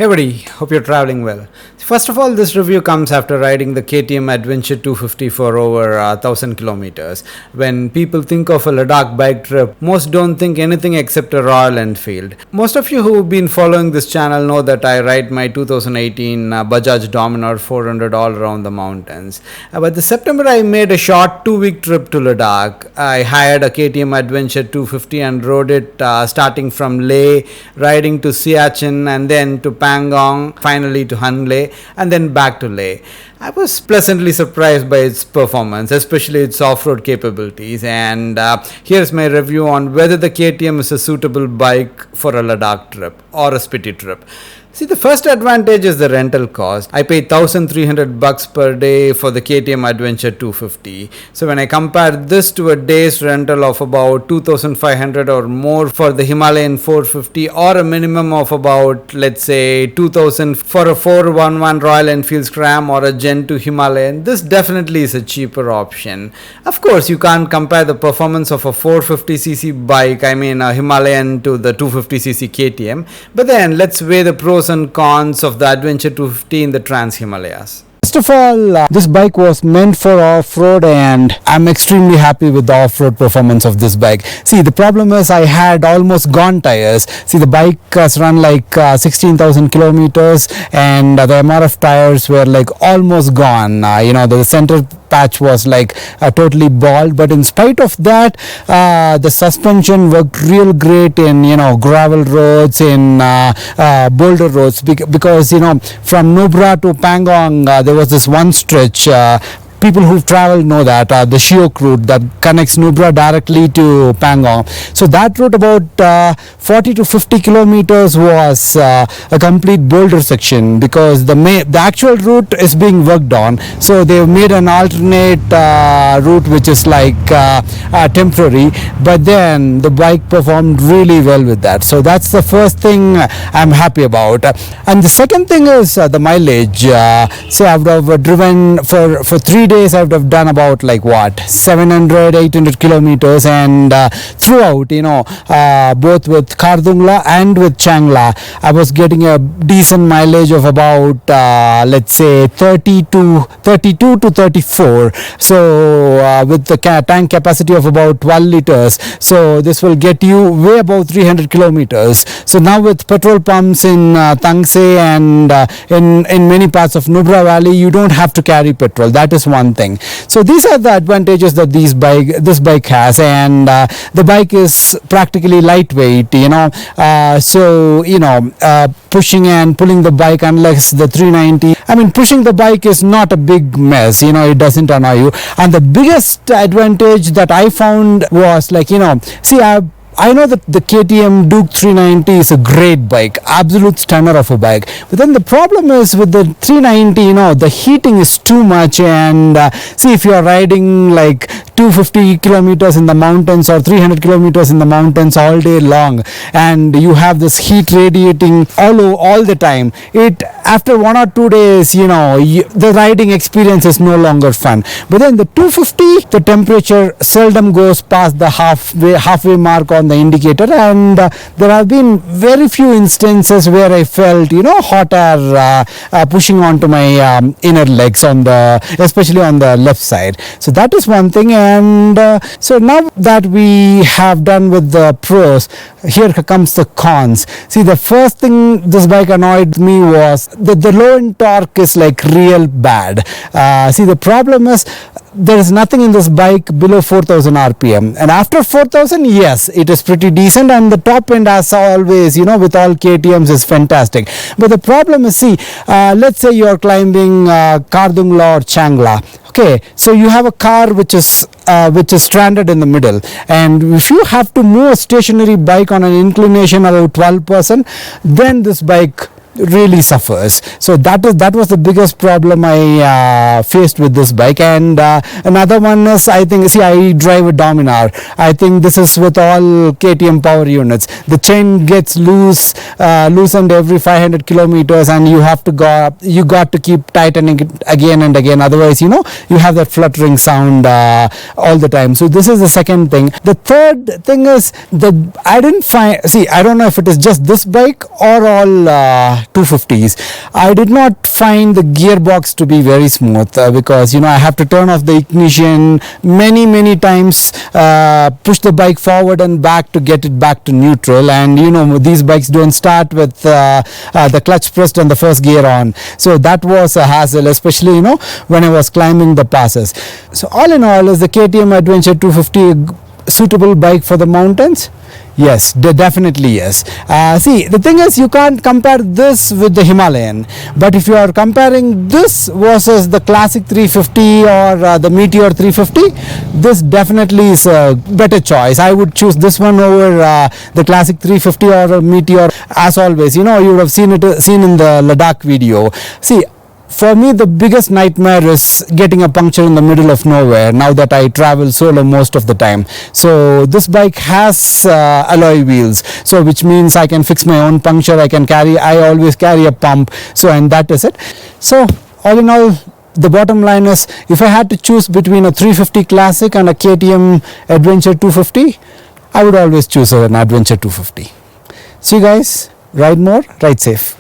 Hey buddy, hope you're traveling well. First of all, this review comes after riding the KTM Adventure 250 for over 1000 kilometers. When people think of a Ladakh bike trip, most don't think anything except a Royal Enfield. Most of you who've been following this channel know that I ride my 2018 Bajaj Dominar 400 all around the mountains. But this September I made a short 2-week trip to Ladakh. I hired a KTM Adventure 250 and rode it starting from Leh, riding to Siachen and then to Pangong, finally to Hanle, and then back to Leh. I was pleasantly surprised by its performance, especially its off-road capabilities, and here's my review on whether the KTM is a suitable bike for a Ladakh trip or a Spiti trip. See, the first advantage is the rental cost. I paid $1,300 per day for the KTM Adventure 250. So when I compare this to a day's rental of about $2,500 or more for the Himalayan 450, or a minimum of about, let's say, $2,000 for a 411 Royal Enfield Scram or a Gen 2 Himalayan, this definitely is a cheaper option. Of course, you can't compare the performance of a 450cc bike, a Himalayan, to the 250cc KTM. But then let's weigh the pros and cons of the Adventure 250 in the Trans-Himalayas. First of all, this bike was meant for off-road, and I'm extremely happy with the off-road performance of this bike. See, the problem is I had almost gone tires. See, the bike has run like 16,000 kilometers and the MRF tires were like almost gone. The center patch was like totally bald, but in spite of that, the suspension worked real great in gravel roads, in boulder roads, because from Nubra to Pangong there was this one stretch. People who've traveled know that the Shiok route that connects Nubra directly to Pangong. So that route, about 40 to 50 kilometers, was a complete boulder section, because the actual route is being worked on. So they've made an alternate route which is like temporary, but then the bike performed really well with that. So that's the first thing I'm happy about. And the second thing is the mileage. Say I've driven for 3 days. I've done about 700 800 kilometers, and throughout, both with Kardungla and with Changla, I was getting a decent mileage of about let's say 32 to 34. So with the tank capacity of about 12 liters, so this will get you way above 300 kilometers. So now with petrol pumps in Tangse and in many parts of Nubra Valley, you don't have to carry petrol. That is one thing. So these are the advantages that this bike has, and the bike is practically lightweight. Pushing and pulling the bike, unless the 390, pushing the bike is not a big mess. It doesn't annoy you. And the biggest advantage that I found was I know that the KTM Duke 390 is a great bike, absolute stunner of a bike. But then the problem is with the 390, the heating is too much. And see, if you are riding like 250 kilometers in the mountains or 300 kilometers in the mountains all day long, and you have this heat radiating all the time, after 1 or 2 days, the riding experience is no longer fun. But then the 250, the temperature seldom goes past the halfway mark on the indicator, and there have been very few instances where I felt hot air pushing onto my inner legs, especially on the left side. So that is one thing. And so now that we have done with the pros, here comes the cons. See, the first thing this bike annoyed me was the low end torque is like real bad. See, the problem is there is nothing in this bike below 4000 rpm, and after 4000, yes, it is pretty decent, and the top end, as always, with all KTMs, is fantastic. But the problem is, see, let's say you are climbing Kardungla or Changla. Okay, so you have a car which is stranded in the middle, and if you have to move a stationary bike on an inclination about 12%, then this bike really suffers. So that was the biggest problem I faced with this bike. And another one is, I drive a Dominar. I think this is with all KTM power units. The chain gets loosened every 500 kilometers, and you got to keep tightening it again and again. Otherwise, you have that fluttering sound all the time. So this is the second thing. The third thing is I don't know if it is just this bike or all 250s. I did not find the gearbox to be very smooth because I have to turn off the ignition many times, push the bike forward and back to get it back to neutral, and these bikes don't start with the clutch pressed and the first gear on, so that was a hassle, especially when I was climbing the passes. So all in all, is the KTM Adventure 250 a suitable bike for the mountains? Yes, definitely yes. See, the thing is, you can't compare this with the Himalayan, but if you are comparing this versus the classic 350 or the Meteor 350, this definitely is a better choice. I would choose this one over the classic 350 or Meteor. As always, you would have seen in the Ladakh video. See, for me, the biggest nightmare is getting a puncture in the middle of nowhere, now that I travel solo most of the time. So this bike has alloy wheels, so which means I can fix my own puncture. I always carry a pump, and that is it. So all in all, the bottom line is, if I had to choose between a 350 Classic and a KTM Adventure 250, I would always choose an Adventure 250. See you guys, ride more, ride safe.